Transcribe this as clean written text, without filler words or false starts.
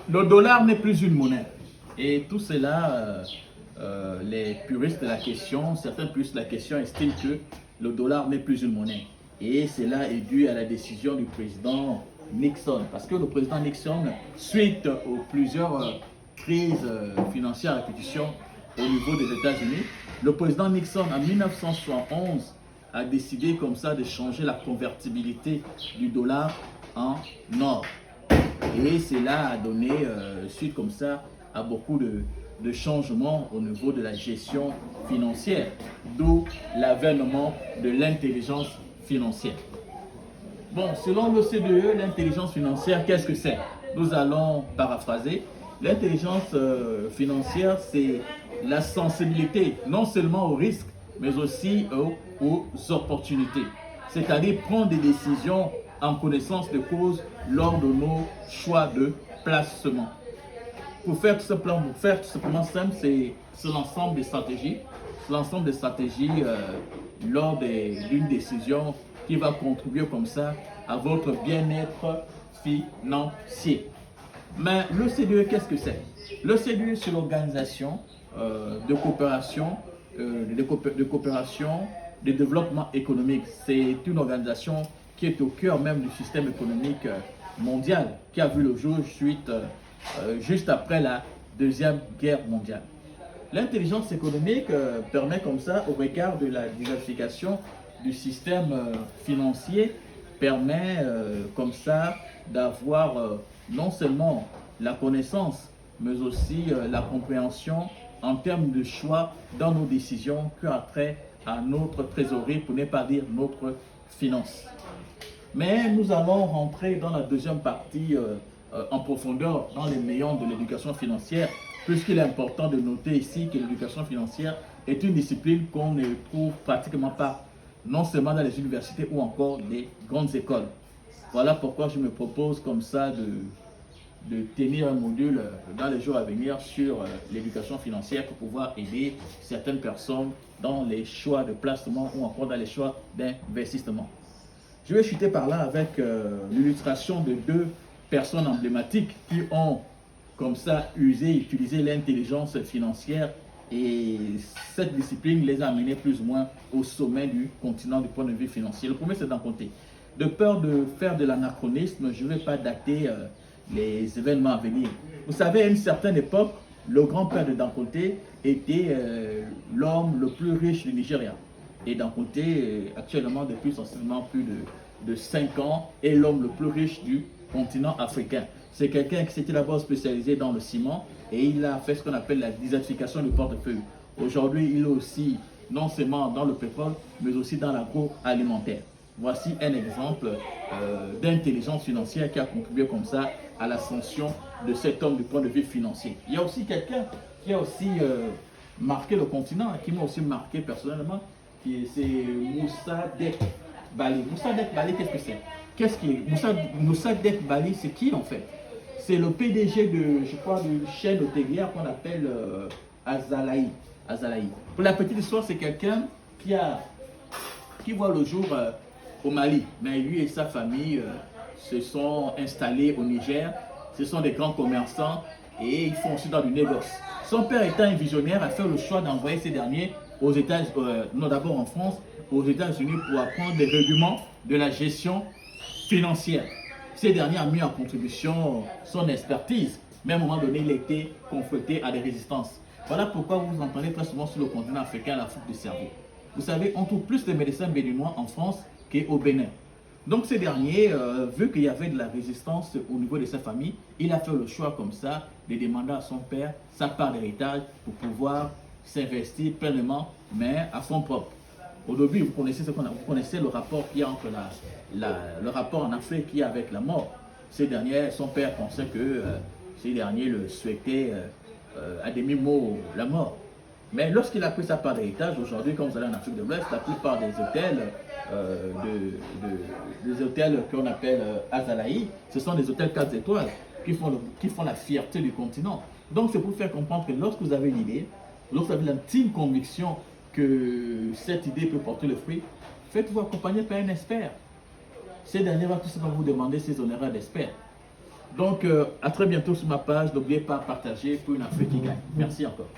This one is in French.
Le dollar n'est plus une monnaie. Et tout cela, les puristes de la question, certains puristes de la question estiment que le dollar n'est plus une monnaie. Et cela est dû à la décision du président Nixon. Parce que le président Nixon, suite aux plusieurs crises financières à répétition au niveau des États-Unis, le président Nixon en 1971 a décidé comme ça de changer la convertibilité du dollar en or. Et cela a donné suite comme ça à beaucoup de changements au niveau de la gestion financière, d'où l'avènement de l'intelligence financière. Bon, selon l'OCDE, l'intelligence financière, qu'est-ce que c'est? Nous allons paraphraser. L'intelligence financière, c'est la sensibilité non seulement aux risques, mais aussi aux opportunités. C'est-à-dire prendre des décisions en connaissance de cause lors de nos choix de placement. Pour faire tout simplement simple, c'est l'ensemble des stratégies. L'ensemble des stratégies lors d'une décision qui va contribuer comme ça à votre bien-être financier. Mais l'OCDE, qu'est-ce que c'est? L'OCDE, c'est l'organisation de coopération, de développement économique. C'est une organisation qui est au cœur même du système économique mondial, qui a vu le jour juste après la Deuxième Guerre mondiale. L'intelligence économique permet comme ça, au regard de la diversification du système financier, permet comme ça d'avoir non seulement la connaissance, mais aussi la compréhension en termes de choix dans nos décisions qui a trait à notre trésorerie, pour ne pas dire notre finance. Mais nous allons rentrer dans la deuxième partie en profondeur dans les méandres de l'éducation financière, puisqu'il est important de noter ici que l'éducation financière est une discipline qu'on ne trouve pratiquement pas, non seulement dans les universités ou encore les grandes écoles. Voilà pourquoi je me propose comme ça de tenir un module dans les jours à venir sur l'éducation financière pour pouvoir aider certaines personnes dans les choix de placement ou encore dans les choix d'investissement. Je vais chuter par là avec l'illustration de deux personnes emblématiques qui ont comme ça utilisé l'intelligence financière, et cette discipline les a amenés plus ou moins au sommet du continent du point de vue financier. Le premier, c'est Dangote. De peur de faire de l'anachronisme, je ne vais pas dater les événements à venir. Vous savez, à une certaine époque, le grand-père de Dangote était l'homme le plus riche du Nigeria. Et Dangote, actuellement, depuis sensiblement plus de 5 ans, est l'homme le plus riche du continent africain. C'est quelqu'un qui s'était d'abord spécialisé dans le ciment et il a fait ce qu'on appelle la diversification du portefeuille. Aujourd'hui, il est aussi non seulement dans le pétrole, mais aussi dans l'agroalimentaire. Voici un exemple d'intelligence financière qui a contribué comme ça à l'ascension de cet homme du point de vue financier. Il y a aussi quelqu'un qui a aussi marqué le continent, qui m'a aussi marqué personnellement, c'est Mossadegh Bali. Mossadegh Bali, qu'est-ce que c'est? Mossadegh Bali, c'est qui en fait? C'est le PDG de, je crois, d'une chaîne hôtelière qu'on appelle Azalaï. Pour la petite histoire, c'est quelqu'un qui voit le jour au Mali. Mais lui et sa famille se sont installés au Niger. Ce sont des grands commerçants et ils font aussi dans du négoce. Son père étant un visionnaire, a fait le choix d'envoyer ces derniers aux États-Unis, non d'abord en France, aux États-Unis pour apprendre des rudiments de la gestion financière. Ces derniers ont mis en contribution son expertise, mais à un moment donné, il a été confronté à des résistances. Voilà pourquoi vous entendez très souvent sur le continent africain la fuite du cerveau. Vous savez, on trouve plus de médecins béninois en France qu'au Bénin. Donc ces derniers, vu qu'il y avait de la résistance au niveau de sa famille, il a fait le choix comme ça de demander à son père sa part d'héritage pour pouvoir s'investir pleinement, mais à son propre. Au début, vous connaissez le rapport qu'il y a entre le rapport en Afrique qu'il y a avec la mort. Ces derniers, son père pensait que ces derniers le souhaitaient à demi-mot la mort. Mais lorsqu'il a pris sa part d'héritage, aujourd'hui, quand vous allez en Afrique de l'Ouest, la plupart des hôtels qu'on appelle Azalaï, ce sont des hôtels 4 étoiles qui font la fierté du continent. Donc c'est pour faire comprendre que lorsque vous avez une idée, lorsque vous avez l'intime conviction que cette idée peut porter le fruit, faites-vous accompagner par un expert. Ces derniers vont tout simplement vous demander ces honoraires d'expert. Donc, à très bientôt sur ma page. N'oubliez pas de partager pour une Afrique qui gagne. Merci encore.